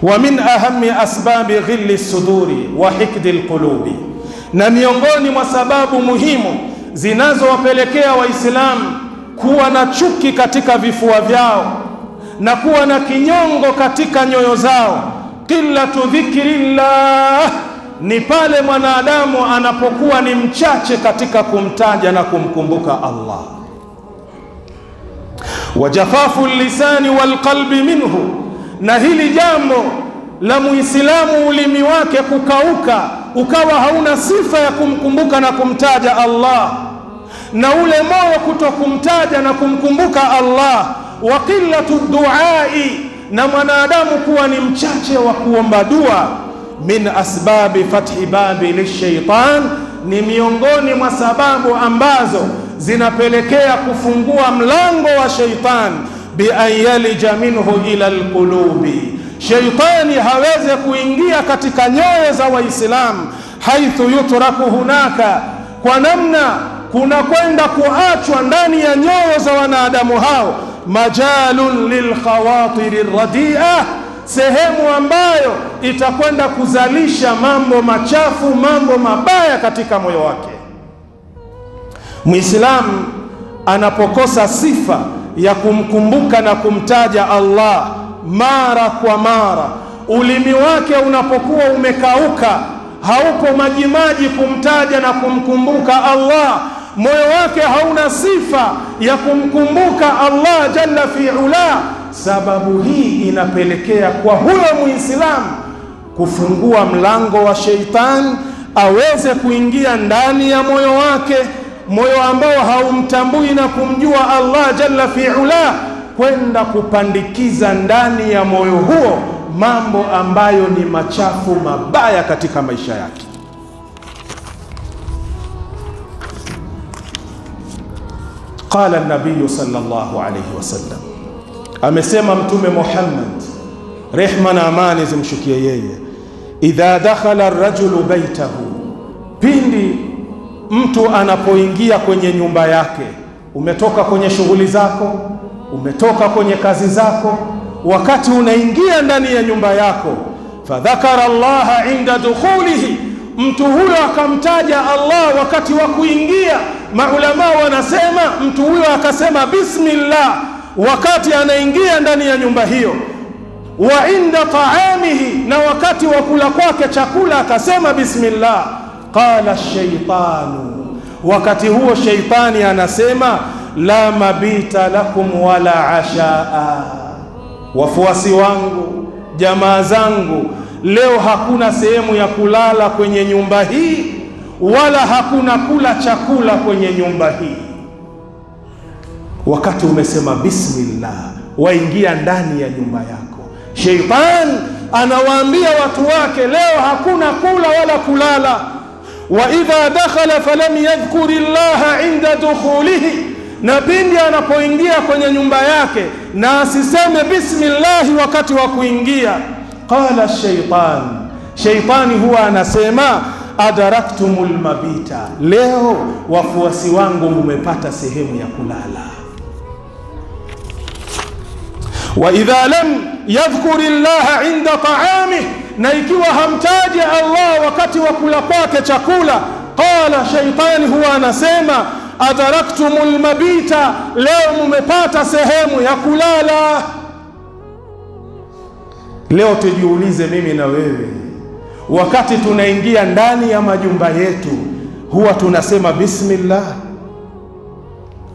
wa min ahammi asbabi ghilli suduri wa hikdi alqulubi, na miongoni mwa sababu muhimu zinazowapelekea Waislamu kuwa na chuki katika vifua vyao na kuwa na kinyongo katika nyoyo zao, qillatu dhikrillah, ni pale mwanadamu anapokuwa ni mchache katika kumtaja na kumkumbuka Allah. Wa jafafu lisani wal qalbi minhu, na hili jambo la Muislamu ulimi wake kukauka ukawa hauna sifa ya kumkumbuka na kumtaja Allah, na ule moyo kutokumtaja na kumkumbuka Allah. Wa qillatu duai, na mwanadamu kuwa ni mchache wa kuomba dua. Min asbabi fathi babi lishaitan, ni miongoni mwa sababu ambazo zinapelekea kufungua mlango wa shaitan. Bi an yalija minhu ila alqulubi, shaitani haweze kuingia katika nyoyo za Waislamu. Haithu yutraku hunaka, kwa namna kuna kwenda kuachwa ndani ya nyoyo za wanadamu hao, majalun lilkhawatiri radia, sehemu ambayo itakwenda kuzalisha mambo machafu, mambo mabaya katika moyo wake. Muislamu anapokosa sifa ya kumkumbuka na kumtaja Allah mara kwa mara, ulimi wake unapokuwa umekauka, haupo majimaji kumtaja na kumkumbuka Allah, moyo wake hauna sifa ya kumkumbuka Allah jalla fi'ala, sababu hii inapelekea kwa huyo Muislamu kufungua mlango wa sheitan aweze kuingia ndani ya moyo wake, moyo ambao haumtambui na kumjua Allah jalla fi'ala, kwenda kupandikiza ndani ya moyo huo mambo ambayo ni machafu mabaya katika maisha yake. Qala an-nabiy sallallahu alayhi wasallam, amesema Mtume Muhammad, rehma na amani zimshukie yeye, idha dakhala ar-rajulu baytahu, pindi mtu anapoingia kwenye nyumba yake. Umetoka kwenye shughuli zako, umetoka kwenye kazi zako, wakati unaingia ndani ya nyumba yako, fadhakara Allaha inda dukhulihi, mtu huyo akamtaja Allah wakati wa kuingia. Maulama wanasema mtu huyo akasema bismillah wakati anaingia ndani ya nyumba hiyo. Wa inda taamihi, na wakati wa kula kwake chakula akasema bismillah. Qala shaitanu, wakati huo shaitani anasema la mabita lakum wala ashaa, wafuasi wangu, jamaa zangu, leo hakuna sehemu ya kulala kwenye nyumba hii, wala hakuna kula chakula kwenye nyumba hii. Wakati umesema bismillah, waingia ndani ya nyumba yako, sheitan anawaambia watu wake leo hakuna kula wala kulala. Wa idha dakhala falam yadhkuri llaha inda dukhulihi, na pindi anapoingia kwenye nyumba yake na asiseme bismillahi wakati wa kuingia. Qala shaitan, shaitani huwa anasema adaraktumul mabita, leo wafuasi wangu mumepata sehemu ya kulala. Wa idha lam yadhkuri llaha inda ta'amih, na ikiwa hamtaji Allah wakati wa kula kwake chakula, qala shaitani huwa anasema adaraktumul mabita, leo mumepata sehemu ya kulala. Leo tujiulize mimi na wewe, wakati tunaingia ndani ya majumba yetu huwa tunasema bismillah,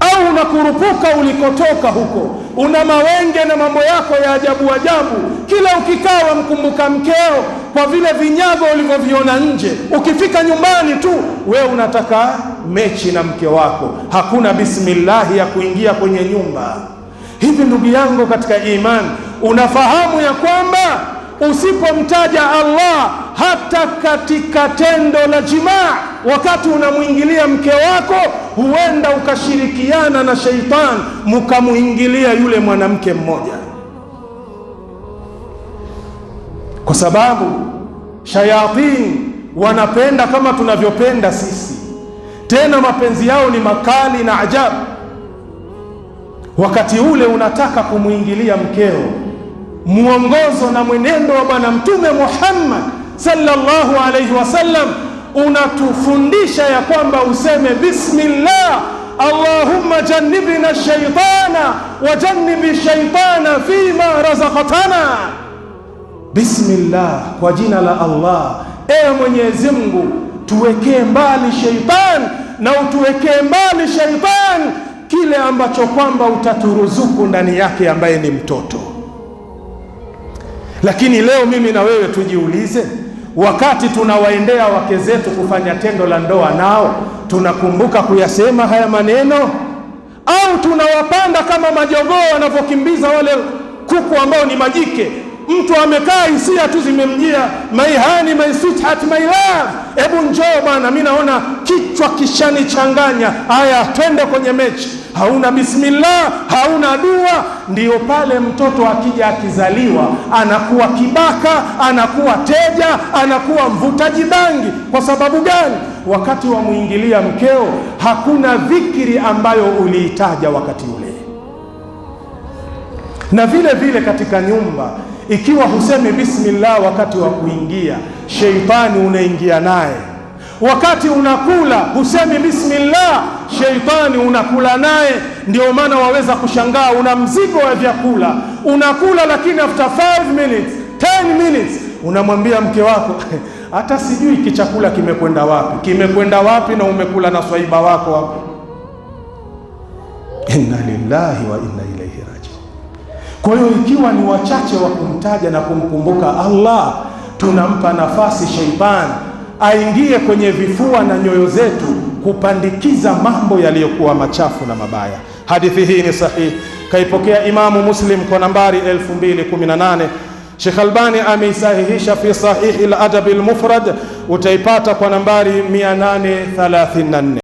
au unakurupuka ulikotoka huko, una mawenge na mambo yako ya ajabu ajabu, kila ukikaa wamkumbuka mkeo kwa vile vinyago ulivyoviona nje. Ukifika nyumbani tu wewe unataka mechi na mke wako, hakuna bismillah ya kuingia kwenye nyumba. Hivi ndugu yangu katika imani, unafahamu ya kwamba usipomtaja Allah hata katika tendo la jimaa, wakati unamwingilia mke wako, huenda ukashirikiana na sheitan mukamuingilia yule mwanamke mmoja, kwa sababu shayatin wanapenda kama tunavyopenda sisi, tena mapenzi yao ni makali na ajabu. Wakati ule unataka kumuingilia mkeo, muongozo na mwenendo wa Bwana Mtume Muhammad sallallahu alaihi wasallam unatufundisha ya kwamba useme bismillah, Allahumma jannibna shaitana wa jannibi shaitana fima razaqtana. Bismillah, kwa jina la Allah, ewe Mwenyezi Mungu, tuwekee mbali shaitan na utuwekee mbali shaitan kile ambacho kwamba utaturuzuku ndani yake, ambaye ni mtoto. Lakini leo mimi na wewe tujiulize, wakati tunawaendea wake zetu kufanya tendo la ndoa nao, tunakumbuka kuyasema haya maneno, au tunawapanda kama majogoo wanavyokimbiza wale kuku ambao ni majike? Mtu amekaa, hisia tu zimemjia, my honey, my sweetheart, my love, hebu njoo bana, mimi naona kichwa kishanichanganya, haya twende kwenye mechi. Hauna bismillah, hauna dua. Ndiyo pale mtoto akija akizaliwa anakuwa kibaka, anakuwa teja, anakuwa mvutaji bangi. Kwa sababu gani? Wakati wa muingilia mkeo hakuna dhikri ambayo uliitaja wakati ule. Na vile vile katika nyumba, ikiwa husemi bismillah wakati wa kuingia, sheitani unaingia naye. Wakati unakula husemi bismillah, sheitani unakula naye. Ndio maana waweza kushangaa, una mzigo wa vyakula unakula, lakini after 5 minutes 10 minutes unamwambia mke wako hata sijui kichakula kimekwenda wapi, na umekula na swaiba wako hapo. Inna lillahi wa inna ilaihi rajiun. Kwa hiyo ikiwa ni wachache wa kumtaja na kumkumbuka Allah, tunampa nafasi sheitani aingie kwenye vifua na nyoyo zetu kupandikiza mambo yaliyokuwa machafu na mabaya. Hadithi hii ni sahihi, kaipokea Imamu Muslim kwa nambari 2018. Sheikh Albani ameisahihisha fi Sahih al-Adab al-Mufrad, utaipata kwa nambari 834.